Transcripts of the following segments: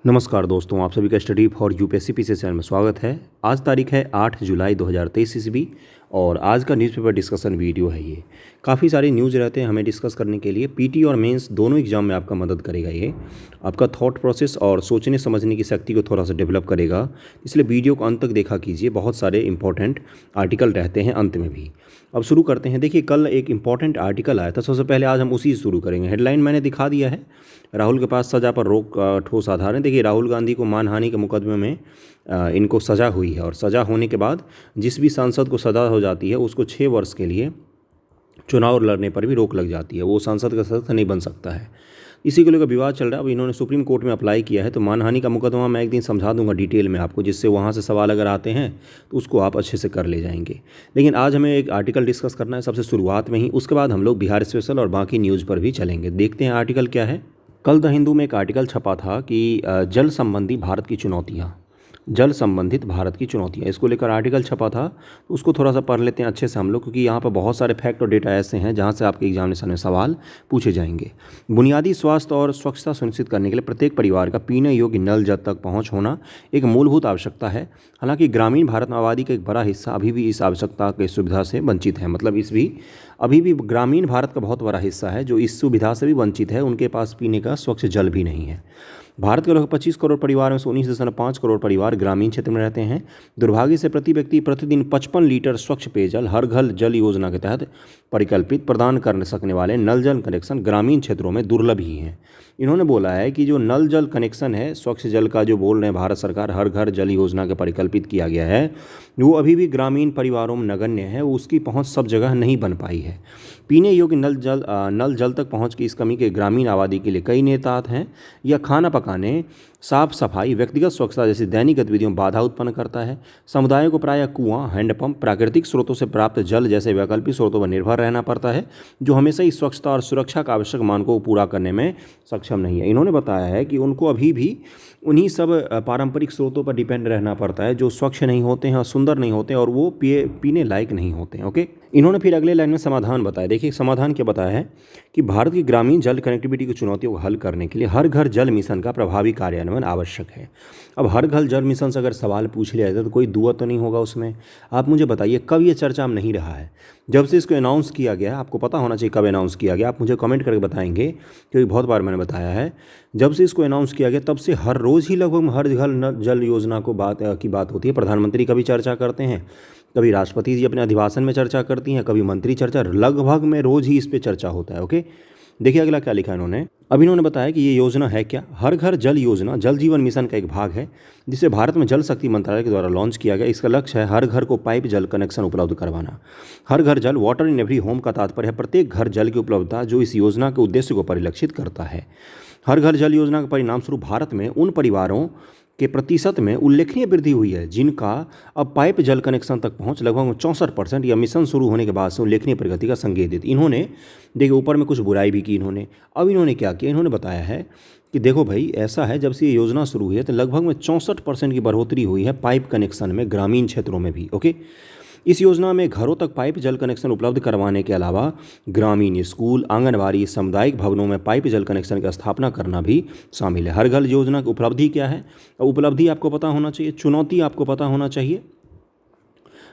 नमस्कार दोस्तों, आप सभी का study for UPSC PC channel में स्वागत है। आज तारीख है 8 जुलाई 2023 ईस्वी और आज का न्यूज़पेपर डिस्कशन वीडियो है। ये काफ़ी सारे न्यूज़ रहते हैं हमें डिस्कस करने के लिए। पीटी और मेंस दोनों एग्जाम में आपका मदद करेगा। ये आपका थॉट प्रोसेस और सोचने समझने की शक्ति को थोड़ा सा डेवलप करेगा, इसलिए वीडियो को अंत तक देखा कीजिए। बहुत सारे इंपॉर्टेंट आर्टिकल रहते हैं अंत में भी। अब शुरू करते हैं। देखिए, कल एक इंपॉर्टेंट आर्टिकल आया था, सबसे पहले आज हम उसी से शुरू करेंगे। हेडलाइन मैंने दिखा दिया है, राहुल के पास सज़ा पर रोक ठोस आधार है। देखिए, राहुल गांधी को मानहानि के मुकदमे में इनको सज़ा हुई है और सज़ा होने के बाद जिस भी सांसद को सज़ा हो जाती है उसको 6 वर्ष के लिए चुनाव लड़ने पर भी रोक लग जाती है, वो सांसद का सदस्य नहीं बन सकता है। इसी को लेकर विवाद चल रहा है। अब इन्होंने सुप्रीम कोर्ट में अप्लाई किया है, तो मानहानि का मुकदमा मैं एक दिन समझा दूंगा डिटेल में आपको, जिससे वहाँ से सवाल अगर आते हैं तो उसको आप अच्छे से कर ले जाएंगे। लेकिन आज हमें एक आर्टिकल डिस्कस करना है सबसे शुरुआत में ही, उसके बाद हम लोग बिहार स्पेशल और बाकी न्यूज़ पर भी चलेंगे। देखते हैं आर्टिकल क्या है। कल द हिंदू में एक आर्टिकल छपा था कि जल संबंधी भारत की चुनौतियाँ, जल संबंधित भारत की चुनौतियाँ, इसको लेकर आर्टिकल छपा था। तो उसको थोड़ा सा पढ़ लेते हैं अच्छे से हम लोग, क्योंकि यहाँ पर बहुत सारे फैक्ट और डेटा ऐसे हैं जहाँ से आपके एग्जामिनेशन में सवाल पूछे जाएंगे। बुनियादी स्वास्थ्य और स्वच्छता सुनिश्चित करने के लिए प्रत्येक परिवार का पीने योग्य नल जल तक पहुँच होना एक मूलभूत आवश्यकता है। हालांकि ग्रामीण भारत में आबादी का एक बड़ा हिस्सा अभी भी इस आवश्यकता की सुविधा से वंचित है। मतलब अभी भी ग्रामीण भारत का बहुत बड़ा हिस्सा है जो इस सुविधा से भी वंचित है, उनके पास पीने का स्वच्छ जल भी नहीं है। भारत के लगभग 25 करोड़ परिवार में से 19.5 करोड़ परिवार ग्रामीण क्षेत्र में रहते हैं। दुर्भाग्य से प्रति व्यक्ति प्रतिदिन 55 लीटर स्वच्छ पेयजल हर घर जल योजना के तहत परिकल्पित प्रदान कर सकने वाले नल जल कनेक्शन ग्रामीण क्षेत्रों में दुर्लभ ही हैं। इन्होंने बोला है कि जो नल जल कनेक्शन है, स्वच्छ जल का जो बोल रहे हैं भारत सरकार हर घर जल योजना के परिकल्पित किया गया है, वो अभी भी ग्रामीण परिवारों में नगण्य है। उसकी पहुंच सब जगह नहीं बन पाई है। पीने योग्य नल जल तक पहुंच की इस कमी के ग्रामीण आबादी के लिए कई नेतात हैं। यह खाना पकाने, साफ सफाई, व्यक्तिगत स्वच्छता जैसी दैनिक गतिविधियों में बाधा उत्पन्न करता है। समुदायों को प्रायः कुआं, हैंडपंप, प्राकृतिक स्रोतों से प्राप्त जल जैसे वैकल्पिक स्रोतों पर निर्भर रहना पड़ता है, जो हमेशा ही स्वच्छता और सुरक्षा का आवश्यक मानकों को पूरा करने में सक्षम नहीं है। इन्होंने बताया है कि उनको अभी भी उन्हीं सब पारंपरिक स्रोतों पर डिपेंड रहना पड़ता है जो स्वच्छ नहीं होते हैं और सुंदर नहीं होते हैं और वो पीने लायक नहीं होते हैं। ओके, इन्होंने फिर अगले लाइन में समाधान बताया। देखिए, समाधान क्या बताया है कि भारत की ग्रामीण जल कनेक्टिविटी की चुनौतियों को हल करने के लिए हर घर जल मिशन का प्रभावी कार्यान्वयन आवश्यक है। अब हर घर जल मिशन से अगर सवाल पूछ लिया जाए तो कोई दुआ तो नहीं होगा उसमें। आप मुझे बताइए, कब ये चर्चा में नहीं रहा है? जब से इसको अनाउंस किया गया, आपको पता होना चाहिए कब अनाउंस किया गया, आप मुझे कमेंट करके बताएंगे, क्योंकि बहुत बार मैंने बताया है। जब से इसको अनाउंस किया गया तब से हर रोज़ ही लगभग हर घर नल जल योजना की बात होती है। प्रधानमंत्री कभी चर्चा करते हैं, कभी राष्ट्रपति जी अपने अभिभाषण में चर्चा करती हैं, कभी मंत्री चर्चा, लगभग में रोज़ ही इस पर चर्चा होता है। ओके, देखिए अगला क्या लिखा इन्होंने। अब इन्होंने बताया कि ये योजना है क्या। हर घर जल योजना जल जीवन मिशन का एक भाग है, जिसे भारत में जल शक्ति मंत्रालय के द्वारा लॉन्च किया गया। इसका लक्ष्य है हर घर को पाइप जल कनेक्शन उपलब्ध करवाना। हर घर जल, वाटर इन एवरी होम का तात्पर्य है प्रत्येक घर जल की उपलब्धता, जो इस योजना के उद्देश्य को परिलक्षित करता है। हर घर जल योजना के परिणाम स्वरूप भारत में उन परिवारों के प्रतिशत में उल्लेखनीय वृद्धि हुई है जिनका अब पाइप जल कनेक्शन तक पहुंच लगभग 64%। यह मिशन शुरू होने के बाद से उल्लेखनीय प्रगति का संकेत देती। इन्होंने देखिए ऊपर में कुछ बुराई भी की इन्होंने। अब इन्होंने क्या किया, इन्होंने बताया है कि देखो भाई, ऐसा है, जब से ये योजना शुरू हुई है तो लगभग में 64% की बढ़ोतरी हुई है पाइप कनेक्शन में ग्रामीण क्षेत्रों में भी। ओके, इस योजना में घरों तक पाइप जल कनेक्शन उपलब्ध करवाने के अलावा ग्रामीण स्कूल, आंगनबाड़ी, सामुदायिक भवनों में पाइप जल कनेक्शन की स्थापना करना भी शामिल है। हर घर योजना की उपलब्धि क्या है, उपलब्धि आपको पता होना चाहिए, चुनौती आपको पता होना चाहिए।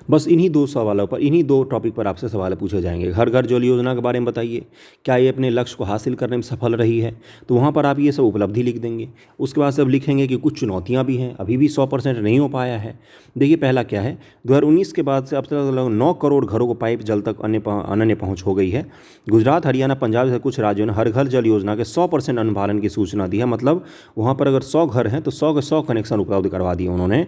बस इन्हीं दो सवालों पर, इन्हीं दो टॉपिक पर आपसे सवाल पूछे जाएंगे। हर घर जल योजना के बारे में बताइए, क्या ये अपने लक्ष्य को हासिल करने में सफल रही है, तो वहाँ पर आप ये सब उपलब्धि लिख देंगे। उसके बाद सब लिखेंगे कि कुछ चुनौतियाँ भी हैं, अभी भी 100% नहीं हो पाया है। देखिए पहला क्या है, 2019 के बाद से अब तक लगभग 9 करोड़ घरों को पाइप जल तक अनन्य पहुँच हो गई है। गुजरात, हरियाणा, पंजाब से कुछ राज्यों ने हर घर जल योजना के 100% अनुपालन की सूचना दी है। मतलब वहाँ पर अगर 100 घर हैं तो 100 के 100 कनेक्शन उपलब्ध करवा दिए उन्होंने।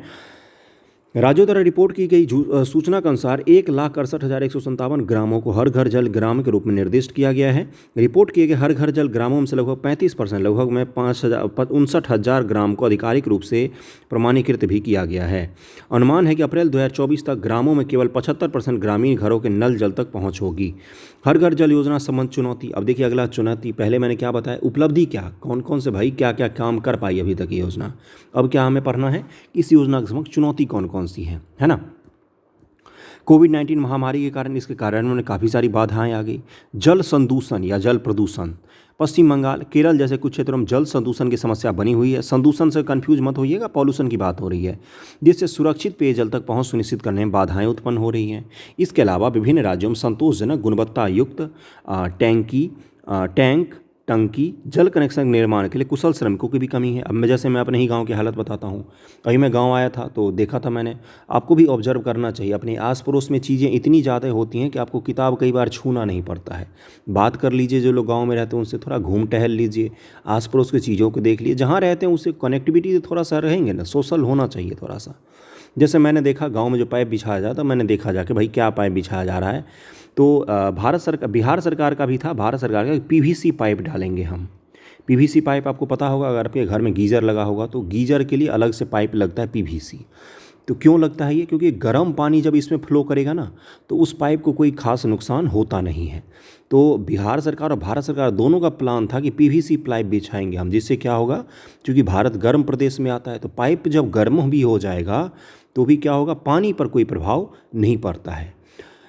राज्यों द्वारा रिपोर्ट की गई सूचना के अनुसार 1,68,157 ग्रामों को हर घर जल ग्राम के रूप में निर्दिष्ट किया गया है। रिपोर्ट किए गए हर घर जल ग्रामों में से लगभग 35%, लगभग में 59,000 ग्राम को आधिकारिक रूप से प्रमाणीकृत भी किया गया है। अनुमान है कि अप्रैल 2024 तक ग्रामों में केवल 75% ग्रामीण घरों के नल जल तक पहुँच होगी। हर घर जल योजना संबंध चुनौती। अब देखिए अगला चुनौती, पहले मैंने क्या बताया, उपलब्धि क्या, कौन कौन से भाई क्या क्या काम कर पाई अभी तक ये योजना। अब क्या हमें पढ़ना है, इस योजना के समक्ष चुनौती कौन कौन सी है ना। कोविड-19 महामारी के कारण इसके कार्यान्वयन में काफ़ी सारी बाधाएं आ गई। जल संदूषण या जल प्रदूषण, पश्चिम बंगाल, केरल जैसे कुछ क्षेत्रों में जल संदूषण की समस्या बनी हुई है। संदूषण से कंफ्यूज मत होइएगा, पॉल्यूशन की बात हो रही है, जिससे सुरक्षित पेयजल तक पहुंच सुनिश्चित करने में बाधाएं उत्पन्न हो रही हैं। इसके अलावा विभिन्न राज्यों में संतोषजनक गुणवत्ता युक्त टंकी जल कनेक्शन के निर्माण के लिए कुशल श्रमिकों की भी कमी है। अब मैं अपने ही गांव की हालत बताता हूं। कहीं मैं गांव आया था तो देखा था मैंने, आपको भी ऑब्जर्व करना चाहिए, अपने आस पड़ोस में चीज़ें इतनी ज़्यादा होती हैं कि आपको किताब कई बार छूना नहीं पड़ता है। बात कर लीजिए, जो लोग गाँव में रहते हैं उनसे थोड़ा घूम टहल लीजिए, आस पड़ोस की चीज़ों को देख लीजिए, जहाँ रहते हैं उससे कनेक्टिविटी थोड़ा सा रहेंगे ना, सोशल होना चाहिए थोड़ा सा। जैसे मैंने देखा गांव में जो पाइप बिछाया जाता, मैंने देखा जाके भाई क्या पाइप बिछाया जा रहा है, तो बिहार सरकार का भी था, भारत सरकार का पीवीसी पाइप डालेंगे हम। पीवीसी पाइप आपको पता होगा, अगर आपके घर में गीज़र लगा होगा तो गीज़र के लिए अलग से पाइप लगता है पीवीसी। तो क्यों लगता है ये? क्योंकि गर्म पानी जब इसमें फ्लो करेगा ना तो उस पाइप को कोई खास नुकसान होता नहीं है। तो बिहार सरकार और भारत सरकार दोनों का प्लान था कि पीवीसी पाइप बिछाएंगे हम, जिससे क्या होगा, क्योंकि भारत गर्म प्रदेश में आता है तो पाइप जब गर्म भी हो जाएगा तो भी क्या होगा, पानी पर कोई प्रभाव नहीं पड़ता है।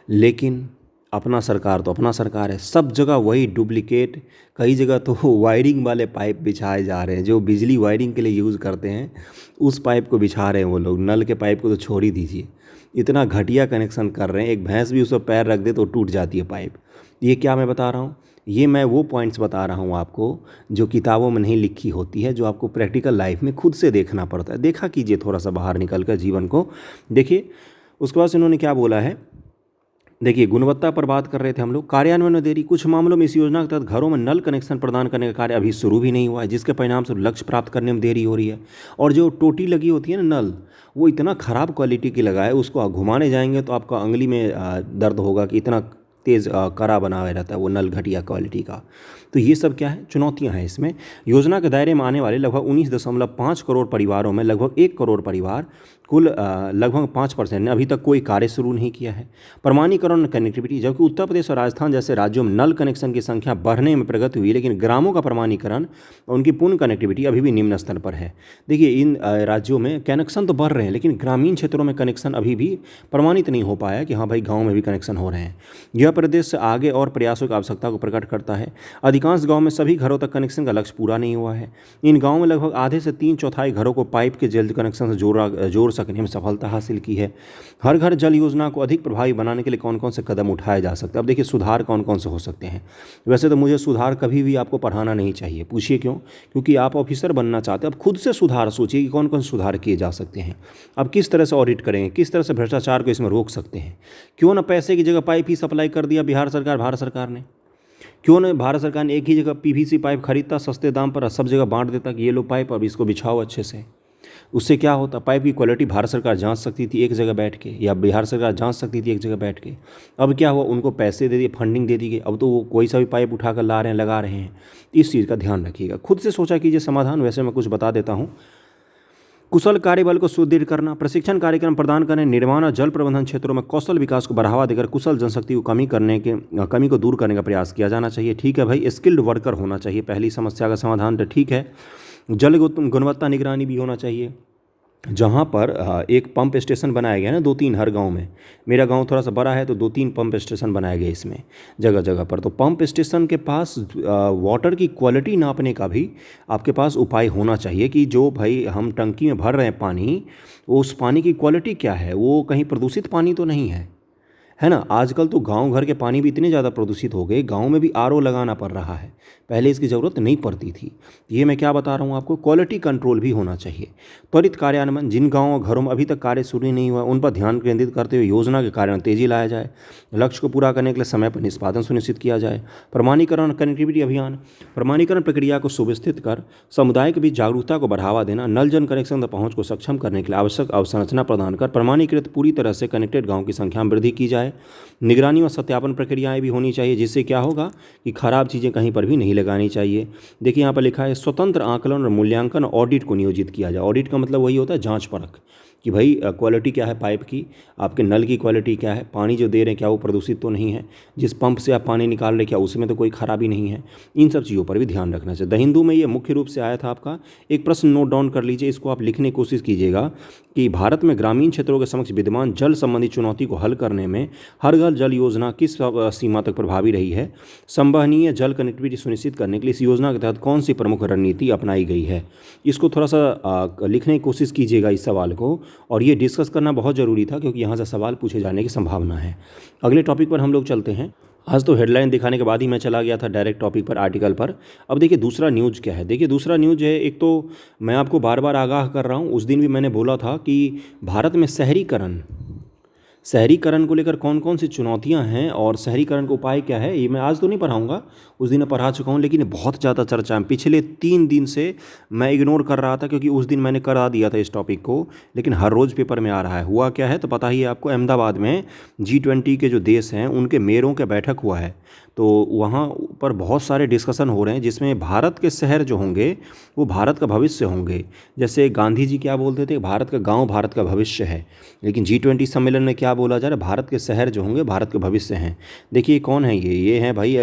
लेकिन अपना सरकार तो अपना सरकार है, सब जगह वही डुप्लीकेट, कई जगह तो वायरिंग वाले पाइप बिछाए जा रहे हैं, जो बिजली वायरिंग के लिए यूज़ करते हैं उस पाइप को बिछा रहे हैं वो लोग। नल के पाइप को तो छोड़ ही दीजिए, इतना घटिया कनेक्शन कर रहे हैं, एक भैंस भी उस पर पैर रख दे तो टूट जाती है पाइप। ये क्या मैं बता रहा हूँ, ये मैं वो पॉइंट्स बता रहा हूँ आपको जो किताबों में नहीं लिखी होती है, जो आपको प्रैक्टिकल लाइफ में खुद से देखना पड़ता है। देखा कीजिए, थोड़ा सा बाहर निकल कर जीवन को देखिए। उसके बाद इन्होंने क्या बोला है, देखिए गुणवत्ता पर बात कर रहे थे हम लोग। कार्यान्वयन में देरी, कुछ मामलों में इस योजना के तहत घरों में नल कनेक्शन प्रदान करने का कार्य अभी शुरू भी नहीं हुआ है, जिसके परिणाम से लक्ष्य प्राप्त करने में देरी हो रही है। और जो टोटी लगी होती है ना नल, वो इतना ख़राब क्वालिटी की लगा है, उसको घुमाने जाएंगे तो आपका अंगुली में दर्द होगा कि इतना तेज़ कड़ा बना हुआ रहता है वो नल, घटिया क्वालिटी का। तो ये सब क्या है, चुनौतियां हैं इसमें। योजना के दायरे में आने वाले लगभग 19.5 करोड़ परिवारों में लगभग 1 करोड़ परिवार, कुल लगभग 5% ने अभी तक कोई कार्य शुरू नहीं किया है। प्रमाणीकरण और कनेक्टिविटी, जबकि उत्तर प्रदेश और राजस्थान जैसे राज्यों में नल कनेक्शन की संख्या बढ़ने में प्रगति हुई, लेकिन ग्रामों का प्रमाणीकरण और उनकी पूर्ण कनेक्टिविटी अभी भी निम्न स्तर पर है। देखिए इन राज्यों में कनेक्शन तो बढ़ रहे हैं, लेकिन ग्रामीण क्षेत्रों में कनेक्शन अभी भी प्रमाणित नहीं हो पाया कि हाँ भाई गाँव में भी कनेक्शन हो रहे हैं। यह प्रदेश से आगे और प्रयासों की आवश्यकता को प्रकट करता है। अधिकांश गाँव में सभी घरों तक कनेक्शन का लक्ष्य पूरा नहीं हुआ है। इन गाँवों में लगभग आधे से 3/4 घरों को पाइप के जल कनेक्शन से जोड़ सकने में सफलता हासिल की है। हर घर जल योजना को अधिक प्रभावी बनाने के लिए कौन कौन से कदम उठाए जा सकते हैं। अब देखिए सुधार कौन कौन से हो सकते हैं। वैसे तो मुझे सुधार कभी भी आपको पढ़ाना नहीं चाहिए, पूछिए क्यों? क्योंकि आप ऑफिसर बनना चाहते हैं। अब खुद से सुधार सोचिए कि कौन कौन से सुधार किए जा सकते हैं। अब किस तरह से ऑडिट करेंगे, किस तरह से भ्रष्टाचार को इसमें रोक सकते हैं। क्यों ना पैसे की जगह पाइप ही सप्लाई कर दिया भारत सरकार ने। क्यों ना भारत सरकार ने एक ही जगह पीवीसी पाइप खरीदता सस्ते दाम पर, सब जगह बांट देता कि ये लो पाइप, अब इसको बिछाओ अच्छे से। उससे क्या होता, पाइप की क्वालिटी भारत सरकार जांच सकती थी एक जगह बैठ के, या बिहार सरकार जांच सकती थी एक जगह बैठ के। अब क्या हुआ, उनको पैसे दे दिए, फंडिंग दे दी गई, अब तो वो कोई सा भी पाइप उठा कर ला रहे हैं, लगा रहे हैं। इस चीज़ का ध्यान रखिएगा, खुद से सोचा कीजिए समाधान। वैसे मैं कुछ बता देता हूँ। कुशल कार्यबल को सुदृढ़ करना, प्रशिक्षण कार्यक्रम प्रदान करने, निर्माण और जल प्रबंधन क्षेत्रों में कौशल विकास को बढ़ावा देकर कुशल जनशक्ति को कमी को दूर करने का प्रयास किया जाना चाहिए। ठीक है भाई, स्किल्ड वर्कर होना चाहिए, पहली समस्या का समाधान तो ठीक है। जल गुणवत्ता निगरानी भी होना चाहिए। जहाँ पर एक पंप स्टेशन बनाया गया है ना, 2-3 हर गांव में। मेरा गांव थोड़ा सा बड़ा है तो 2-3 पंप स्टेशन बनाए गए इसमें जगह जगह पर। तो पंप स्टेशन के पास वाटर की क्वालिटी नापने का भी आपके पास उपाय होना चाहिए कि जो भाई हम टंकी में भर रहे हैं पानी, उस पानी की क्वालिटी क्या है, वो कहीं प्रदूषित पानी तो नहीं है ना। आजकल तो गांव घर के पानी भी इतने ज़्यादा प्रदूषित हो गए, गांव में भी आरओ लगाना पड़ रहा है, पहले इसकी ज़रूरत नहीं पड़ती थी। ये मैं क्या बता रहा हूँ आपको, क्वालिटी कंट्रोल भी होना चाहिए। त्वरित कार्यान्वयन, जिन गाँव घरों में अभी तक कार्य शुरू नहीं हुआ उन पर ध्यान केंद्रित करते हुए योजना के कार्य में तेजी लाया जाए। लक्ष्य को पूरा करने के लिए समय पर निष्पादन सुनिश्चित किया जाए। प्रमाणीकरण कनेक्टिविटी अभियान, प्रमाणीकरण प्रक्रिया को सुव्यवस्थित कर समुदाय के बीच जागरूकता को बढ़ावा देना। नल जल कनेक्शन तक पहुँच को सक्षम करने के लिए आवश्यक अवसंरचना प्रदान कर प्रमाणीकृत पूरी तरह से कनेक्टेड गाँव की संख्या में वृद्धि की जाए। निगरानी और सत्यापन प्रक्रियाएं भी होनी चाहिए, जिससे क्या होगा कि खराब चीज़ें कहीं पर भी नहीं लगानी चाहिए। देखिए यहाँ पर लिखा है स्वतंत्र आकलन और मूल्यांकन ऑडिट को नियोजित किया जाए। ऑडिट का मतलब वही होता है जांच परख कि भाई क्वालिटी क्या है पाइप की, आपके नल की क्वालिटी क्या है, पानी जो दे रहे हैं क्या वो प्रदूषित तो नहीं है, जिस पंप से आप पानी निकाल रहे क्या उसमें तो कोई खराबी नहीं है। इन सब चीज़ों पर भी ध्यान रखना चाहिए। द हिंदू में ये मुख्य रूप से आया था आपका। एक प्रश्न नोट डाउन कर लीजिए, इसको आप लिखने की कोशिश कीजिएगा कि भारत में ग्रामीण क्षेत्रों के समक्ष विद्यमान जल संबंधी चुनौती को हल करने में हर घर जल योजना किस सीमा तक प्रभावी रही है, संवहनीय जल कनेक्टिविटी सुनिश्चित करने के लिए इस योजना के तहत कौन सी प्रमुख रणनीति अपनाई गई है। इसको थोड़ा सा लिखने की कोशिश कीजिएगा इस सवाल को, और ये डिस्कस करना बहुत ज़रूरी था क्योंकि यहाँ से सवाल पूछे जाने की संभावना है। अगले टॉपिक पर हम लोग चलते हैं। आज तो हेडलाइन दिखाने के बाद ही मैं चला गया था डायरेक्ट टॉपिक पर, आर्टिकल पर। अब देखिए दूसरा न्यूज़ क्या है। देखिए दूसरा न्यूज़ है, एक तो मैं आपको बार बार आगाह कर रहा हूँ, उस दिन भी मैंने बोला था कि भारत में शहरीकरण को लेकर कौन कौन सी चुनौतियां हैं और शहरीकरण का उपाय क्या है, ये मैं आज तो नहीं पढ़ाऊंगा, उस दिन मैं पढ़ा चुका हूँ, लेकिन बहुत ज़्यादा चर्चा में पिछले 3 दिन से मैं इग्नोर कर रहा था क्योंकि उस दिन मैंने करा दिया था इस टॉपिक को, लेकिन हर रोज़ पेपर में आ रहा है। हुआ क्या है तो पता ही है आपको, अहमदाबाद में G20 के जो देश हैं उनके मेयरों का बैठक हुआ है, तो वहाँ पर बहुत सारे डिस्कशन हो रहे हैं जिसमें भारत के शहर जो होंगे वो भारत का भविष्य होंगे। जैसे गांधी जी क्या बोलते थे, भारत का गांव भारत का भविष्य है, लेकिन G20 सम्मेलन में क्या बोला जा रहा है, भारत के शहर जो होंगे भारत के भविष्य हैं। देखिए कौन है ये हैं भाई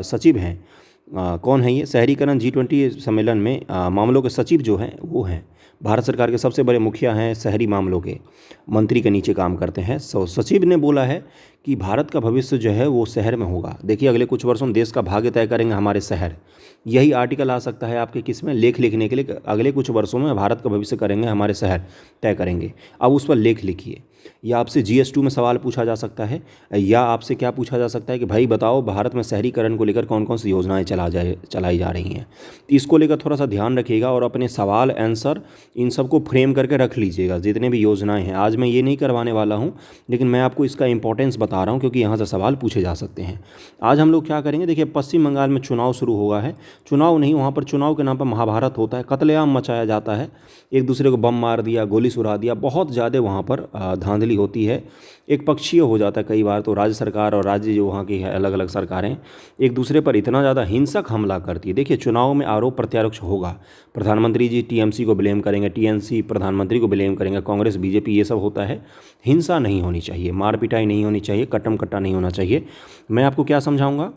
सचिव हैं। कौन है ये, शहरीकरण G20 सम्मेलन में मामलों के सचिव जो हैं वो हैं भारत सरकार के सबसे बड़े मुखिया हैं, शहरी मामलों के मंत्री के नीचे काम करते हैं। सचिव ने बोला है कि भारत का भविष्य जो है वो शहर में होगा। देखिए अगले कुछ वर्षों में देश का भाग्य तय करेंगे हमारे शहर। यही आर्टिकल आ सकता है आपके किस में, लेख लिखने के लिए, अगले कुछ वर्षों में भारत का भविष्य करेंगे हमारे शहर तय करेंगे। अब उस पर लेख लिखिए, या आपसे GS2 में सवाल पूछा जा सकता है, या आपसे क्या पूछा जा सकता है कि भाई बताओ भारत में शहरीकरण को लेकर कौन कौन सी योजनाएं चलाई जा रही हैं। तो इसको लेकर थोड़ा सा ध्यान रखिएगा और अपने सवाल आंसर इन सबको फ्रेम करके रख लीजिएगा, जितने भी योजनाएं हैं। आज मैं ये नहीं करवाने वाला हूँ, लेकिन मैं आपको इसका इंपॉर्टेंस बता रहा हूँ क्योंकि यहाँ से सवाल पूछे जा सकते हैं। आज हम लोग क्या करेंगे, देखिए पश्चिम बंगाल में चुनाव शुरू हुआ है। चुनाव नहीं, वहाँ पर चुनाव के नाम पर महाभारत होता है, कत्लेआम मचाया जाता है, एक दूसरे को बम मार दिया, गोली सुरा दिया, बहुत ज़्यादा वहाँ पर धांधली होती है। एक पक्षीय हो जाता है कई बार तो, राज्य सरकार और राज्य जो वहाँ की है अलग अलग सरकारें एक दूसरे पर इतना ज़्यादा हिंसक हमला करती है। देखिए चुनाव में आरोप प्रत्यारोप होगा, प्रधानमंत्री जी TMC को ब्लेम करेंगे, TNC प्रधानमंत्री को ब्लेम करेंगे, कांग्रेस BJP, ये सब होता है। हिंसा नहीं होनी चाहिए, मार पिटाई नहीं होनी चाहिए, कट्टम कट्टा नहीं होना चाहिए। मैं आपको क्या समझाऊंगा,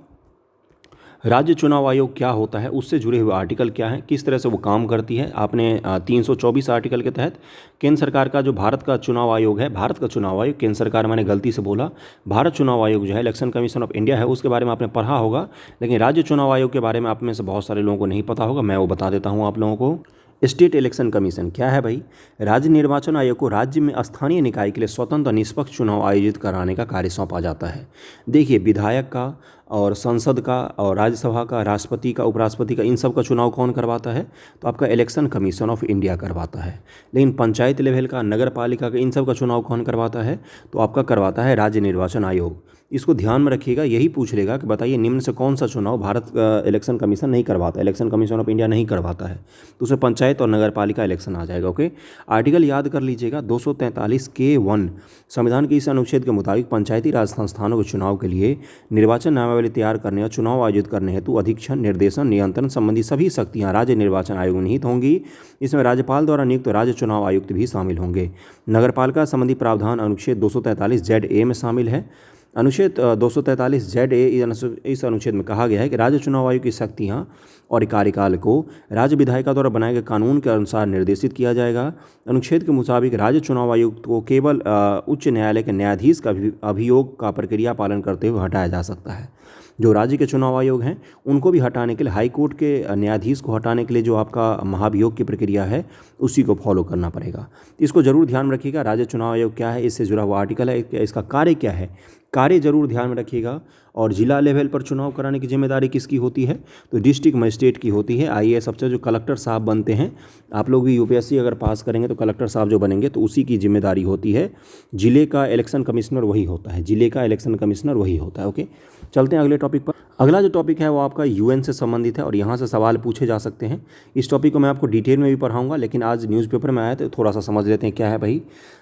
राज्य चुनाव आयोग क्या होता है, उससे जुड़े हुए आर्टिकल क्या हैं, किस तरह से वो काम करती है। आपने 324 आर्टिकल के तहत केंद्र सरकार का जो भारत का चुनाव आयोग है, भारत का चुनाव आयोग, केंद्र सरकार मैंने गलती से बोला, भारत चुनाव आयोग जो है इलेक्शन कमीशन ऑफ इंडिया है, उसके बारे में आपने पढ़ा होगा, लेकिन राज्य चुनाव आयोग के बारे में आप में से बहुत सारे लोगों को नहीं पता होगा। मैं वो बता देता हूँ आप लोगों को। स्टेट इलेक्शन कमीशन क्या है भाई, राज्य निर्वाचन आयोग को राज्य में स्थानीय निकाय के लिए स्वतंत्र निष्पक्ष चुनाव आयोजित कराने का कार्य सौंपा जाता है। देखिए विधायक का और संसद का और राज्यसभा का, राष्ट्रपति का, उपराष्ट्रपति का, इन सब का चुनाव कौन करवाता है, तो आपका इलेक्शन कमीशन ऑफ इंडिया करवाता है। लेकिन पंचायत लेवल का, नगर पालिका का, इन सब का चुनाव कौन करवाता है, तो आपका करवाता है राज्य निर्वाचन आयोग। इसको ध्यान में रखिएगा, यही पूछ लेगा कि बताइए निम्न से कौन सा चुनाव भारत इलेक्शन कमीशन नहीं करवाता, इलेक्शन कमीशन ऑफ इंडिया नहीं करवाता है, तो उसमें पंचायत और नगर पालिका इलेक्शन आ जाएगा। ओके, आर्टिकल याद कर लीजिएगा 243(k)(1) संविधान के इस अनुच्छेद के मुताबिक पंचायती राज संस्थानों के चुनाव के लिए निर्वाचन नामावली तैयार करने और चुनाव आयोजित करने हेतु अधीक्षण, निर्देशन, नियंत्रण संबंधी सभी शक्तियाँ राज्य निर्वाचन आयोग में निहित होंगी। इसमें राज्यपाल द्वारा नियुक्त राज्य चुनाव आयुक्त भी शामिल होंगे। नगरपालिका संबंधी प्रावधान अनुच्छेद 243(ZA) में शामिल है। अनुच्छेद 243(ZA) इस अनुच्छेद में कहा गया है कि राज्य चुनाव आयोग की शक्तियाँ और कार्यकाल को राज्य विधायिका द्वारा बनाए गए कानून के अनुसार निर्देशित किया जाएगा। अनुच्छेद के मुताबिक राज्य चुनाव आयुक्त को केवल उच्च न्यायालय के न्यायाधीश का अभियोग का प्रक्रिया पालन करते हुए हटाया जा सकता है। जो राज्य के चुनाव आयोग हैं उनको भी हटाने के लिए, हाई कोर्ट के न्यायाधीश को हटाने के लिए जो आपका महाभियोग की प्रक्रिया है उसी को फॉलो करना पड़ेगा। इसको जरूर ध्यान में रखिएगा। राज्य चुनाव आयोग क्या है, इससे जुड़ा हुआ आर्टिकल है, इसका कार्य क्या है, कार्य जरूर ध्यान में रखिएगा। और जिला लेवल पर चुनाव कराने की जिम्मेदारी किसकी होती है, तो डिस्ट्रिक्ट मजिस्ट्रेट की होती है। IAS अफसर जो कलेक्टर साहब बनते हैं, आप लोग भी UPSC अगर पास करेंगे तो कलेक्टर साहब जो बनेंगे तो उसी की जिम्मेदारी होती है। जिले का इलेक्शन कमिश्नर वही होता है, जिले का इलेक्शन कमिश्नर वही होता है। ओके, चलते हैं अगले टॉपिक पर। अगला जो टॉपिक है वो आपका UN से संबंधित है और यहाँ से सवाल पूछे जा सकते हैं। इस टॉपिक को मैं आपको डिटेल में भी पढ़ाऊंगा, लेकिन आज न्यूज़पेपर में आया तो थोड़ा सा समझ लेते हैं क्या है भाई।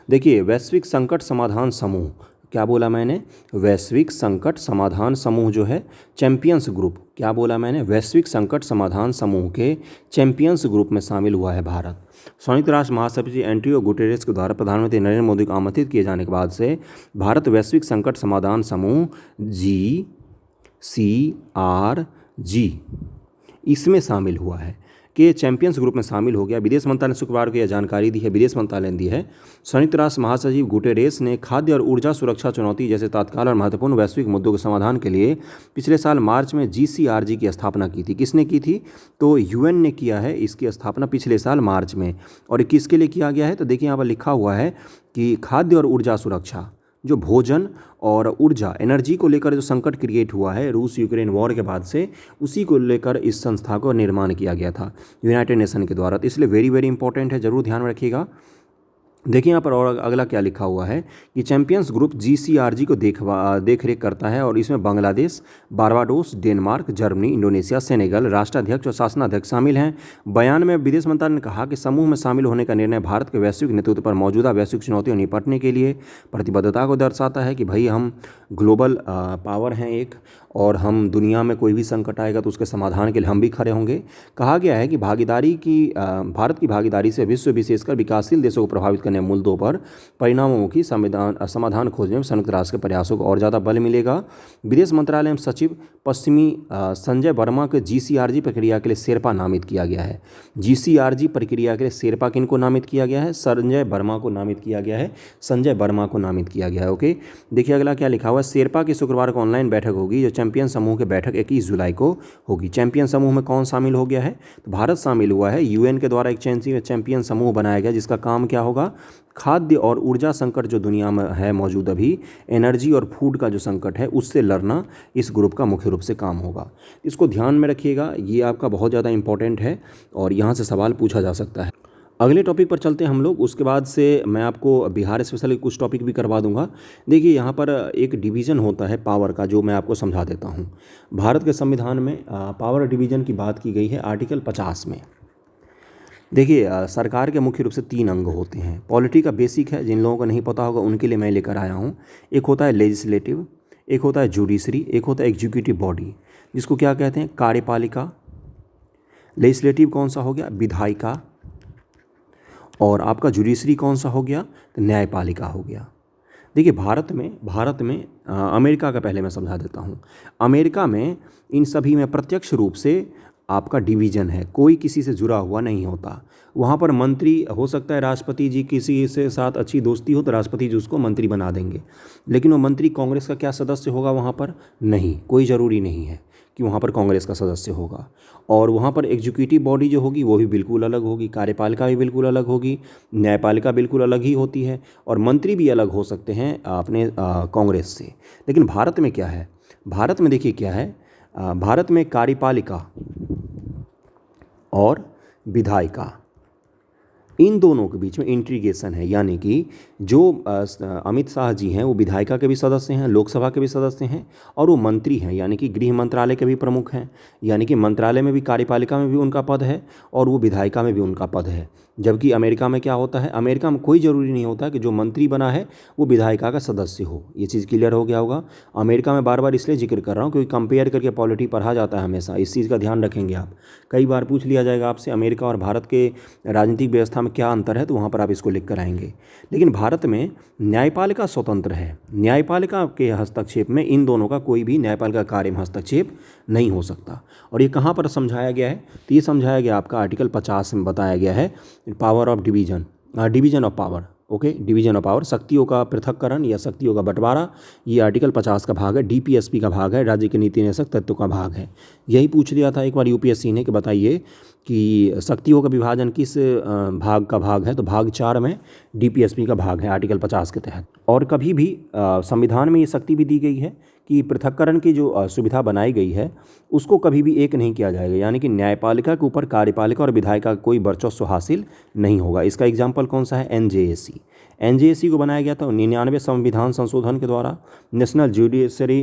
देखिए, वैश्विक संकट समाधान समूह, क्या बोला मैंने, वैश्विक संकट समाधान समूह जो है चैंपियंस ग्रुप, क्या बोला मैंने, वैश्विक संकट समाधान समूह के चैंपियंस ग्रुप में शामिल हुआ है भारत। संयुक्त राष्ट्र महासचिव एंटोनियो गुटेरेस के द्वारा प्रधानमंत्री नरेंद्र मोदी को आमंत्रित किए जाने के बाद से भारत वैश्विक संकट समाधान समूह GCRG इसमें शामिल हुआ है। के चैंपियंस ग्रुप में शामिल हो गया। विदेश मंत्रालय ने शुक्रवार को यह जानकारी दी है, विदेश मंत्रालय ने दी है। संयुक्त राष्ट्र महासचिव गुटेरेस ने खाद्य और ऊर्जा सुरक्षा चुनौती जैसे तत्काल और महत्वपूर्ण वैश्विक मुद्दों के समाधान के लिए पिछले साल मार्च में GCRG की स्थापना की थी। किसने की थी? तो UN ने किया है इसकी स्थापना पिछले साल मार्च में। और किसके लिए किया गया है? तो देखिए यहाँ पर लिखा हुआ है कि खाद्य और ऊर्जा सुरक्षा, जो भोजन और ऊर्जा एनर्जी को लेकर जो संकट क्रिएट हुआ है रूस यूक्रेन वॉर के बाद से, उसी को लेकर इस संस्था को निर्माण किया गया था यूनाइटेड नेशन के द्वारा। तो इसलिए वेरी वेरी इंपॉर्टेंट है, ज़रूर ध्यान रखिएगा। देखिए यहाँ पर और अगला क्या लिखा हुआ है कि चैंपियंस ग्रुप GCRG को देख रेख करता है और इसमें Bangladesh, Barbados, Denmark, Germany, Indonesia, Senegal राष्ट्राध्यक्ष और शासनाध्यक्ष शामिल हैं। बयान में विदेश मंत्रालय ने कहा कि समूह में शामिल होने का निर्णय भारत के वैश्विक नेतृत्व पर मौजूदा वैश्विक चुनौतियों निपटने के लिए प्रतिबद्धता को दर्शाता है कि भाई हम ग्लोबल पावर हैं एक, और हम दुनिया में कोई भी संकट आएगा तो उसके समाधान के लिए हम भी खड़े होंगे। कहा गया है कि भारत की भागीदारी से विश्व विशेषकर विकासशील देशों को प्रभावित करने मुद्दों पर परिणामोन्मुखी समाधान खोजने में संयुक्त राष्ट्र के प्रयासों को और ज़्यादा बल मिलेगा। विदेश मंत्रालय में सचिव पश्चिमी संजय वर्मा को GCRG प्रक्रिया के लिए शेरपा नामित किया गया है। GCRG प्रक्रिया के लिए शेरपा किनको नामित किया गया है? संजय वर्मा को नामित किया गया है, संजय वर्मा को नामित किया गया है। ओके, देखिए अगला क्या लिखा हुआ है। शेरपा की शुक्रवार को ऑनलाइन बैठक होगी, जो चैंपियन समूह की बैठक 21 जुलाई को होगी। चैंपियन समूह में कौन शामिल हो गया है? तो भारत शामिल हुआ है। UN के द्वारा एक चैंपियन समूह बनाया गया जिसका काम क्या होगा? खाद्य और ऊर्जा संकट जो दुनिया में है मौजूद अभी, एनर्जी और फूड का जो संकट है उससे लड़ना इस ग्रुप का मुख्य रूप से काम होगा। इसको ध्यान में रखिएगा, ये आपका बहुत ज़्यादा इंपॉर्टेंट है और यहाँ से सवाल पूछा जा सकता है। अगले टॉपिक पर चलते हैं हम लोग। उसके बाद से मैं आपको बिहार स्पेशल कुछ टॉपिक भी करवा दूंगा। देखिए यहाँ पर एक डिवीज़न होता है पावर का, जो मैं आपको समझा देता हूँ। भारत के संविधान में पावर डिवीज़न की बात की गई है आर्टिकल 50 में। देखिए सरकार के मुख्य रूप से 3 अंग होते हैं। पॉलिटी का बेसिक है, जिन लोगों को नहीं पता होगा उनके लिए मैं लेकर आया हूँ। एक होता है लेजिस्लेटिव, एक होता है जुडिशरी, एक होता है एग्जीक्यूटिव बॉडी, जिसको क्या कहते हैं? कार्यपालिका। लेजिस्लेटिव कौन सा हो गया? विधायिका। और आपका जुडिशरी कौन सा हो गया? तो न्यायपालिका हो गया। देखिए भारत में अमेरिका का पहले मैं समझा देता हूँ। अमेरिका में इन सभी में प्रत्यक्ष रूप से आपका डिवीज़न है, कोई किसी से जुड़ा हुआ नहीं होता। वहाँ पर मंत्री हो सकता है, राष्ट्रपति जी किसी से साथ अच्छी दोस्ती हो तो राष्ट्रपति जी उसको मंत्री बना देंगे, लेकिन वो मंत्री कांग्रेस का क्या सदस्य होगा वहाँ पर? नहीं, कोई ज़रूरी नहीं है कि वहाँ पर कांग्रेस का सदस्य होगा। और वहाँ पर एग्जीक्यूटिव बॉडी जो होगी वो भी बिल्कुल अलग होगी, कार्यपालिका भी बिल्कुल अलग होगी, न्यायपालिका बिल्कुल अलग ही होती है, और मंत्री भी अलग हो सकते हैं अपने कांग्रेस से। लेकिन भारत में क्या है? भारत में देखिए क्या है, भारत में कार्यपालिका और विधायिका, इन दोनों के बीच में इंट्रीगेशन है। यानी कि जो अमित शाह जी हैं वो विधायिका के भी सदस्य हैं, लोकसभा के भी सदस्य हैं, और वो मंत्री हैं, यानी कि गृह मंत्रालय के भी प्रमुख हैं। यानी कि मंत्रालय में भी, कार्यपालिका में भी उनका पद है और वो विधायिका में भी उनका पद है। जबकि अमेरिका में क्या होता है? अमेरिका में कोई ज़रूरी नहीं होता कि जो मंत्री बना है वो विधायिका का सदस्य हो। ये चीज़ क्लियर हो गया होगा। अमेरिका में बार बार इसलिए जिक्र कर रहा हूँ क्योंकि कंपेयर करके पॉलिटी पढ़ा जाता है हमेशा, इस चीज़ का ध्यान रखेंगे आप। कई बार पूछ लिया जाएगा आपसे अमेरिका और भारत के राजनीतिक व्यवस्था में क्या अंतर है, तो वहाँ पर आप इसको लिख कर आएंगे। लेकिन भारत में न्यायपालिका स्वतंत्र है। न्यायपालिका के हस्तक्षेप में इन दोनों का कोई भी न्यायपालिका कार्य में हस्तक्षेप नहीं हो सकता। और ये कहाँ पर समझाया गया है? तो ये समझाया गया आपका आर्टिकल 50 में बताया गया है, power of division of power. Okay, division of power, शक्तियों का पृथक्करण या शक्तियों का बंटवारा, ये आर्टिकल 50 का भाग है। DPSP का भाग है, राज्य के नीति निर्देशक तत्व का भाग है। यही पूछ लिया था एक बार UPSC ने कि बताइए कि शक्तियों का विभाजन किस भाग का भाग है, तो भाग 4 में DPSP का भाग है आर्टिकल 50 के तहत। और कभी भी संविधान में ये शक्ति भी दी गई है कि पृथक्करण की जो सुविधा बनाई गई है उसको कभी भी एक नहीं किया जाएगा, यानी कि न्यायपालिका के ऊपर कार्यपालिका और विधायिका का कोई वर्चस्व हासिल नहीं होगा। इसका एग्जाम्पल कौन सा है? NJSC को बनाया गया था 99वें संविधान संशोधन के द्वारा। नेशनल जुडिशरी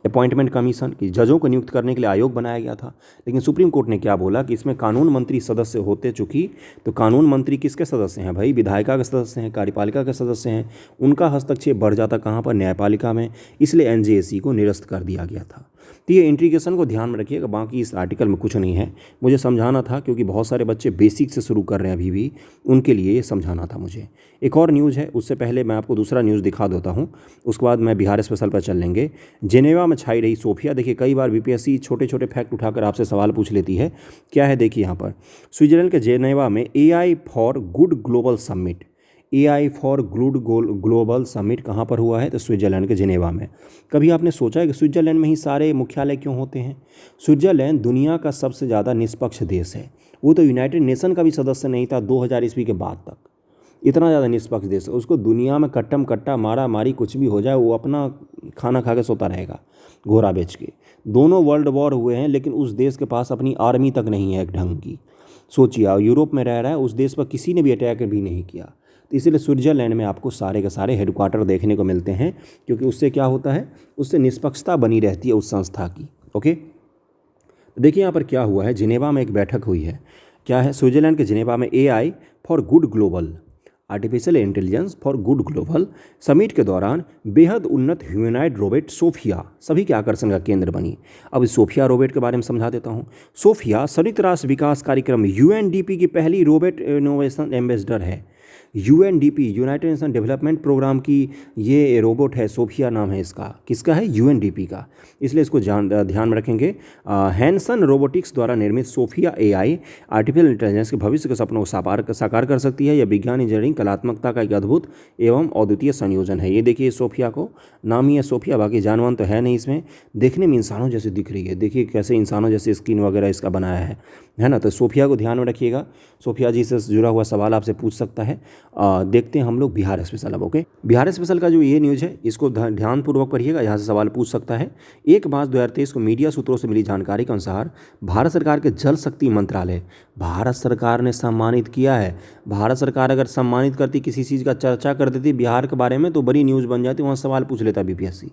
अपॉइंटमेंट कमीशन की जजों को नियुक्त करने के लिए आयोग बनाया गया था। लेकिन सुप्रीम कोर्ट ने क्या बोला कि इसमें कानून मंत्री सदस्य होते, चूँकि तो कानून मंत्री किसके सदस्य हैं भाई? विधायिका के सदस्य हैं, कार्यपालिका के सदस्य हैं। उनका हस्तक्षेप बढ़ जाता कहाँ पर? न्यायपालिका में। इसलिए NJSC को निरस्त कर दिया गया था। तो ये इंट्रीगेशन को ध्यान में रखिएगा, बाकी इस आर्टिकल में कुछ नहीं है। मुझे समझाना था क्योंकि बहुत सारे बच्चे बेसिक से शुरू कर रहे हैं अभी भी, उनके लिए ये समझाना था मुझे। एक एक और न्यूज़ है, उससे पहले मैं आपको दूसरा न्यूज़ दिखा देता हूँ, उसके बाद मैं बिहार स्पेशल पर चल लेंगे। जेनेवा में छाई रही सोफिया। देखिए कई बार बीपीएससी छोटे छोटे फैक्ट उठाकर आपसे सवाल पूछ लेती है। क्या है देखिए यहाँ पर, स्विट्जरलैंड के जेनेवा में AI for good global summit. AI for good global summit कहाँ पर हुआ है? तो स्विट्जरलैंड के जेनेवा में। कभी आपने सोचा है कि स्विट्जरलैंड में ही सारे मुख्यालय क्यों होते हैं? स्विट्जरलैंड दुनिया का सबसे ज़्यादा निष्पक्ष देश है। वो तो यूनाइटेड नेशन का भी सदस्य नहीं था 2000 ईस्वी के बाद तक। इतना ज़्यादा निष्पक्ष देश है, उसको दुनिया में कट्टम कट्टा मारा मारी कुछ भी हो जाए वो अपना खाना खा के सोता रहेगा घोड़ा बेच के। दोनों वर्ल्ड वॉर हुए हैं लेकिन उस देश के पास अपनी आर्मी तक नहीं है एक ढंग की। सोचिए, यूरोप में रह रहा है, उस देश पर किसी ने भी अटैक भी नहीं किया। तो इसलिए स्विट्जरलैंड में आपको सारे के सारे हेडक्वार्टर देखने को मिलते हैं, क्योंकि उससे क्या होता है, उससे निष्पक्षता बनी रहती है उस संस्था की। ओके, तो देखिए यहाँ पर क्या हुआ है, जिनेवा में एक बैठक हुई है। क्या है? स्विट्जरलैंड के जिनेवा में AI for good global, artificial intelligence for good global summit के दौरान बेहद उन्नत ह्यूमनॉइड रोबोट सोफिया सभी के आकर्षण का केंद्र बनी। अब इस सोफिया रोबोट के बारे में समझा देता हूँ। सोफिया संयुक्त राष्ट्र विकास कार्यक्रम UNDP की पहली रोबोट इनोवेशन एम्बेसडर है। UNDP, United Nation Development Programme की ये रोबोट है, सोफिया नाम है इसका। किसका है? UNDP का, इसलिए इसको ध्यान में रखेंगे। हैंसन रोबोटिक्स द्वारा निर्मित सोफिया AI आर्टिफिशियल इंटेलिजेंस के भविष्य के सपनों को साकार कर सकती है। यह विज्ञान, इंजीनियरिंग, कलात्मकता का एक अद्भुत एवं अद्वितीय संयोजन है। ये देखिए सोफिया को नाम ही है सोफिया, बाकी जानवर तो है नहीं इसमें। देखने में इंसानों जैसे दिख रही है, देखिए कैसे इंसानों जैसे स्किन वगैरह इसका बनाया है ना। तो सोफिया को ध्यान में रखिएगा। सोफिया जी से जुड़ा हुआ सवाल आपसे पूछ सकता है। देखते हैं हम लोग बिहार स्पेशल अब। ओके, बिहार स्पेशल का जो ये न्यूज़ है इसको ध्यानपूर्वक पढ़िएगा, यहाँ से सवाल पूछ सकता है। 1 मार्च 2023 को मीडिया सूत्रों से मिली जानकारी के अनुसार भारत सरकार के जल शक्ति मंत्रालय, भारत सरकार ने सम्मानित किया है। भारत सरकार अगर सम्मानित करती, किसी चीज़ का चर्चा कर देती बिहार के बारे में, तो बड़ी न्यूज़ बन जाती, वहाँ सवाल पूछ लेता बीपीएससी।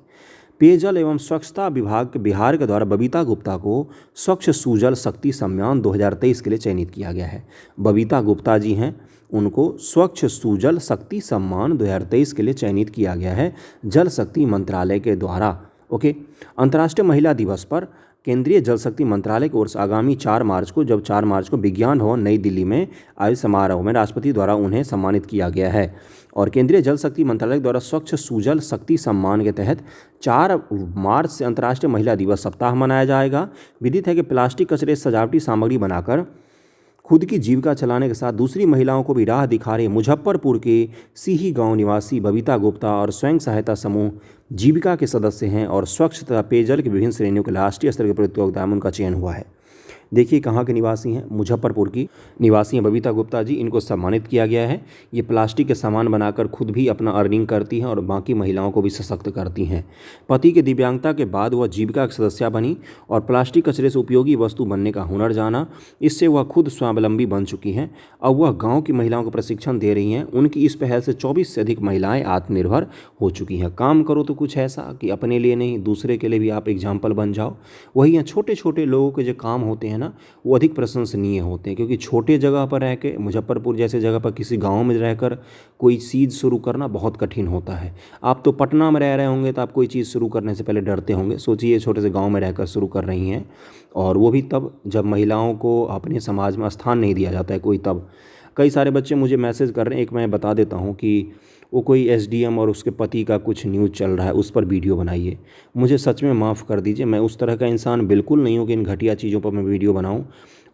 पेयजल एवं स्वच्छता विभाग के बिहार के द्वारा बबीता गुप्ता को स्वच्छ सुजल शक्ति सम्मान 2023 के लिए चयनित किया गया है। बबीता गुप्ता जी हैं, उनको स्वच्छ सुजल शक्ति सम्मान 2023 के लिए चयनित किया गया है जल शक्ति मंत्रालय के द्वारा। ओके, अंतर्राष्ट्रीय महिला दिवस पर केंद्रीय जल शक्ति मंत्रालय की ओर से आगामी 4 मार्च को विज्ञान भवन नई दिल्ली में आयोजित समारोह में राष्ट्रपति द्वारा उन्हें सम्मानित किया गया है। और केंद्रीय जल शक्ति मंत्रालय द्वारा स्वच्छ सुजल शक्ति सम्मान के तहत 4 मार्च से अंतर्राष्ट्रीय महिला दिवस सप्ताह मनाया जाएगा। विदित है कि प्लास्टिक कचरे से सजावटी सामग्री बनाकर खुद की जीविका चलाने के साथ दूसरी महिलाओं को भी राह दिखा रहे मुजफ्फरपुर के सिही गांव निवासी बबीता गुप्ता और स्वयं सहायता समूह जीविका के सदस्य हैं और स्वच्छता पेयजल की विभिन्न श्रेणियों के राष्ट्रीय स्तर की प्रतियोगिता में उनका चयन हुआ है। देखिए कहाँ के निवासी हैं, मुजफ्फरपुर की निवासी हैं बबीता गुप्ता जी, इनको सम्मानित किया गया है। ये प्लास्टिक के सामान बनाकर खुद भी अपना अर्निंग करती हैं और बाकी महिलाओं को भी सशक्त करती हैं। पति के दिव्यांगता के बाद वह जीविका की सदस्य बनी और प्लास्टिक कचरे से उपयोगी वस्तु बनने का हुनर जाना। इससे वह खुद स्वावलंबी बन चुकी हैं। अब वह गाँव की महिलाओं को प्रशिक्षण दे रही हैं। उनकी इस पहल से 24 से अधिक महिलाएँ आत्मनिर्भर हो चुकी हैं। काम करो तो कुछ ऐसा कि अपने लिए नहीं, दूसरे के लिए भी आप एग्जाम्पल बन जाओ। वही यहाँ छोटे छोटे लोगों के जो काम होते हैं ना, वो अधिक प्रशंसनीय होते हैं, क्योंकि छोटे जगह पर रह के, मुजफ्फरपुर जैसे जगह पर किसी गांव में रहकर कोई चीज़ शुरू करना बहुत कठिन होता है। आप तो पटना में रह रहे होंगे तो आप कोई चीज़ शुरू करने से पहले डरते होंगे। सोचिए छोटे से गांव में रहकर शुरू कर रही हैं, और वो भी तब जब महिलाओं को अपने समाज में स्थान नहीं दिया जाता है कोई। तब कई सारे बच्चे मुझे मैसेज कर रहे हैं। एक मैं बता देता हूँ कि वो कोई SDM और उसके पति का कुछ न्यूज़ चल रहा है, उस पर वीडियो बनाइए। मुझे सच में माफ़ कर दीजिए, मैं उस तरह का इंसान बिल्कुल नहीं हूँ कि इन घटिया चीज़ों पर मैं वीडियो बनाऊँ।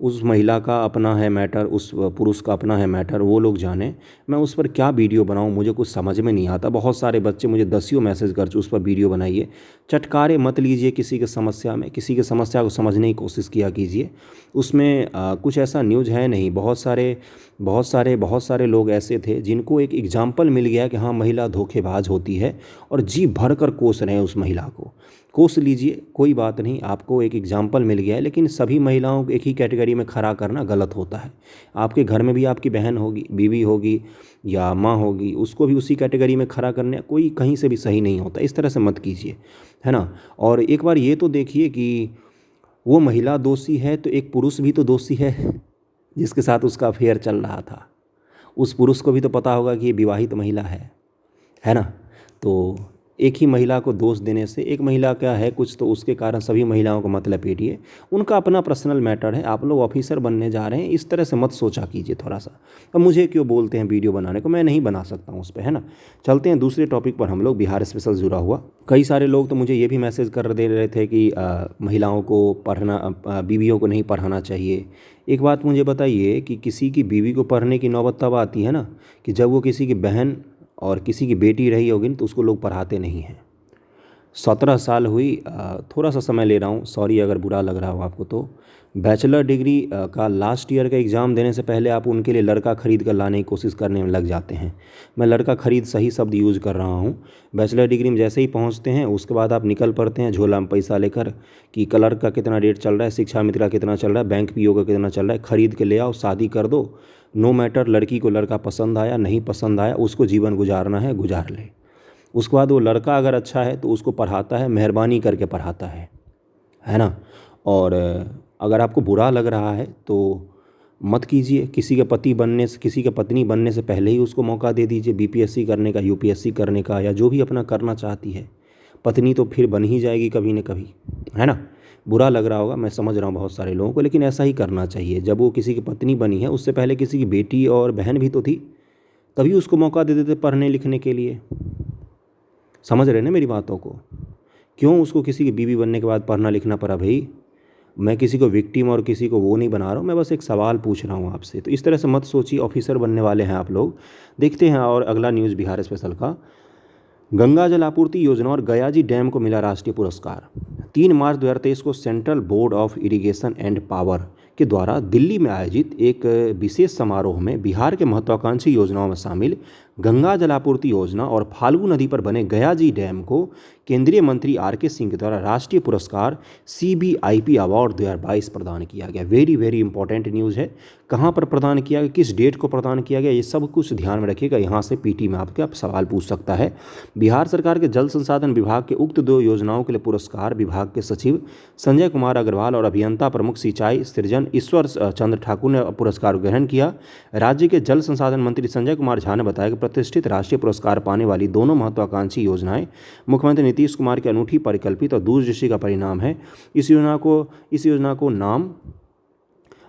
उस महिला का अपना है मैटर, उस पुरुष का अपना है मैटर, वो लोग जाने। मैं उस पर क्या वीडियो बनाऊँ, मुझे कुछ समझ में नहीं आता। बहुत सारे बच्चे मुझे दसियों मैसेज कर उस पर वीडियो बनाइए। चटकारे मत लीजिए किसी के समस्या में, किसी के समस्या को समझने की कोशिश किया कीजिए। उसमें कुछ ऐसा न्यूज़ है नहीं। बहुत सारे लोग ऐसे थे जिनको एक एग्जाम्पल मिल गया कि हाँ महिला धोखेबाज होती है, और जी भर कर कोस रहे हैं उस महिला को। कोस लीजिए, कोई बात नहीं, आपको एक एग्जाम्पल मिल गया है। लेकिन सभी महिलाओं को एक ही कैटेगरी में खड़ा करना गलत होता है। आपके घर में भी आपकी बहन होगी, बीवी होगी या माँ होगी, उसको भी उसी कैटेगरी में खड़ा करने कोई कहीं से भी सही नहीं होता। इस तरह से मत कीजिए, है ना। और एक बार ये तो देखिए कि वो महिला दोषी है तो एक पुरुष भी तो दोषी है जिसके साथ उसका अफेयर चल रहा था। उस पुरुष को भी तो पता होगा कि ये विवाहित महिला है ना। तो एक ही महिला को दोष देने से, एक महिला क्या है कुछ तो उसके कारण सभी महिलाओं को मतलब पेटिए, उनका अपना पर्सनल मैटर है। आप लोग ऑफिसर बनने जा रहे हैं, इस तरह से मत सोचा कीजिए थोड़ा सा। अब मुझे क्यों बोलते हैं वीडियो बनाने को, मैं नहीं बना सकता हूँ उस पर, है ना। चलते हैं दूसरे टॉपिक पर हम लोग। बिहार स्पेशल जुड़ा हुआ कई सारे लोग तो मुझे ये भी मैसेज कर दे रहे थे कि महिलाओं को पढ़ना, बीवियों को नहीं पढ़ाना चाहिए। एक बात मुझे बताइए कि किसी की बीवी को पढ़ने की नौबत तब आती है ना कि जब वो किसी की बहन और किसी की बेटी रही होगी तो उसको लोग पढ़ाते नहीं हैं। 17 साल हुई, थोड़ा सा समय ले रहा हूँ, सॉरी अगर बुरा लग रहा हो आपको तो। बैचलर डिग्री का लास्ट ईयर का एग्ज़ाम देने से पहले आप उनके लिए लड़का ख़रीद कर लाने की कोशिश करने में लग जाते हैं। मैं लड़का ख़रीद सही शब्द यूज़ कर रहा हूँ। बैचलर डिग्री में जैसे ही पहुँचते हैं उसके बाद आप निकल पड़ते हैं झोला में पैसा लेकर कि क्लर्क का कितना रेट चल रहा है, शिक्षा मित्र का कितना चल रहा है, बैंक पीओ का कितना चल रहा है, ख़रीद के ले आओ, शादी कर दो। नो मैटर लड़की को लड़का पसंद आया नहीं पसंद आया, उसको जीवन गुजारना है गुजार ले। उसके बाद वो लड़का अगर अच्छा है तो उसको पढ़ाता है, मेहरबानी करके पढ़ाता है ना। और अगर आपको बुरा लग रहा है तो मत कीजिए। किसी के पति बनने से, किसी के पत्नी बनने से पहले ही उसको मौका दे दीजिए बीपीएससी करने का, यूपीएससी करने का, या जो भी अपना करना चाहती है। पत्नी तो फिर बन ही जाएगी कभी न कभी, है ना। बुरा लग रहा होगा, मैं समझ रहा हूँ बहुत सारे लोगों को, लेकिन ऐसा ही करना चाहिए। जब वो किसी की पत्नी बनी है उससे पहले किसी की बेटी और बहन भी तो थी, तभी उसको मौका दे देते पढ़ने लिखने के लिए। समझ रहे ना मेरी बातों को। क्यों उसको किसी की बीवी बनने के बाद पढ़ना लिखना पड़ा भाई। मैं किसी को विक्टिम और किसी को वो नहीं बना रहा हूँ, मैं बस एक सवाल पूछ रहा हूँ आपसे। तो इस तरह से मत सोचिए, ऑफिसर बनने वाले हैं आप लोग। देखते हैं और अगला न्यूज़ बिहार स्पेशल का। गंगा जल आपूर्ति योजना और गयाजी डैम को मिला राष्ट्रीय पुरस्कार। 3 मार्च 2023 को central board of irrigation and power के द्वारा दिल्ली में आयोजित एक विशेष समारोह में बिहार के महत्वाकांक्षी योजनाओं में शामिल गंगा जलापूर्ति योजना और फाल्गु नदी पर बने गयाजी डैम को केंद्रीय मंत्री आर.के. सिंह के द्वारा राष्ट्रीय पुरस्कार CBIP अवार्ड 2022 प्रदान किया गया। वेरी वेरी इंपॉर्टेंट न्यूज़ है। कहाँ पर प्रदान किया गया, किस डेट को प्रदान किया गया, ये सब कुछ ध्यान में रखिएगा। यहाँ से पीटी में आपके आप सवाल पूछ सकता है। बिहार सरकार के जल संसाधन विभाग के उक्त 2 योजनाओं के लिए पुरस्कार विभाग के सचिव संजय कुमार अग्रवाल और अभियंता प्रमुख सिंचाई सृजन ईश्वर चंद्र ठाकुर ने पुरस्कार ग्रहण किया। राज्य के जल संसाधन मंत्री संजय कुमार झा ने बताया कि प्रतिष्ठित राष्ट्रीय पुरस्कार पाने वाली दोनों महत्वाकांक्षी योजनाएं मुख्यमंत्री नीतीश कुमार की अनूठी परिकल्पित और दूरदृष्टि का परिणाम है। इस योजना को नाम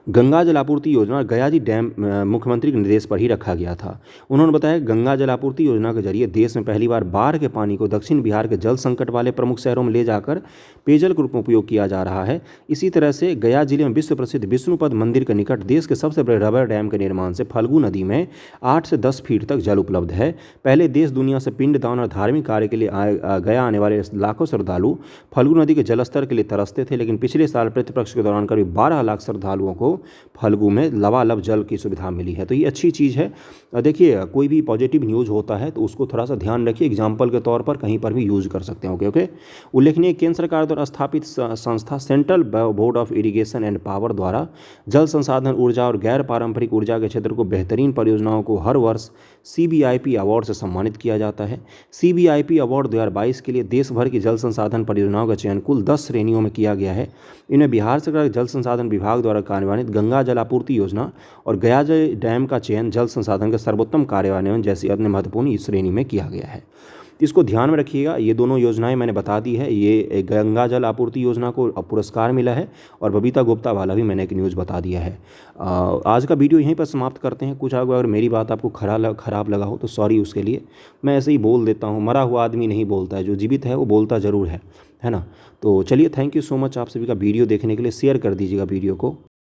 गंगा जल आपूर्ति योजना और गयाजी डैम मुख्यमंत्री के निर्देश पर ही रखा गया था। उन्होंने बताया कि गंगा जल आपूर्ति योजना के जरिए देश में पहली बार बाढ़ के पानी को दक्षिण बिहार के जल संकट वाले प्रमुख शहरों में ले जाकर पेयजल के रूप में उपयोग किया जा रहा है। इसी तरह से गया जिले में विश्व प्रसिद्ध विष्णुपद मंदिर के निकट देश के सबसे बड़े रबर डैम के निर्माण से फल्गु नदी में 8 से 10 फीट तक जल उपलब्ध है। पहले देश दुनिया से पिंडदान और धार्मिक कार्य के लिए गया आने वाले लाखों श्रद्धालु फल्गु नदी के जलस्तर के लिए तरसते थे, लेकिन पिछले साल पितृपक्ष के दौरान करीब 12 लाख श्रद्धालुओं को फल्गु में लबालब जल की सुविधा मिली है। तो ये अच्छी चीज़ है। देखिए कोई भी पॉजिटिव न्यूज़ होता है तो उसको थोड़ा सा ध्यान रखिए, एग्जाम्पल के तौर पर कहीं पर भी यूज़ कर सकते हैं। ओके। उल्लेखनीय केंद्र सरकार द्वारा स्थापित संस्था central board of irrigation and power द्वारा जल संसाधन, ऊर्जा और गैर पारंपरिक ऊर्जा के क्षेत्र को बेहतरीन परियोजनाओं को हर वर्ष CBIP अवार्ड से सम्मानित किया जाता है। CBIP अवार्ड 2022 के लिए देश भर की जल संसाधन परियोजनाओं का चयन कुल 10 श्रेणियों में किया गया है। इनमें बिहार सरकार के जल संसाधन विभाग द्वारा कार्यान्वित गंगा जल आपूर्ति योजना और गयाजी डैम का चयन जल संसाधन के सर्वोत्तम कार्यान्वयन जैसी अन्य महत्वपूर्ण इस श्रेणी में किया गया है। इसको ध्यान में रखिएगा। ये दोनों योजनाएं मैंने बता दी है। ये गंगा जल आपूर्ति योजना को पुरस्कार मिला है और बबीता गुप्ता वाला भी मैंने एक न्यूज़ बता दिया है। आज का वीडियो यहीं पर समाप्त करते हैं। कुछ अगर मेरी बात आपको खराब लगा हो तो सॉरी उसके लिए। मैं ऐसे ही बोल देता हूँ, मरा हुआ आदमी नहीं बोलता है, जो जीवित है वो बोलता ज़रूर है ना। तो चलिए, थैंक यू सो मच आप सभी का वीडियो देखने के लिए। शेयर कर दीजिएगा वीडियो को।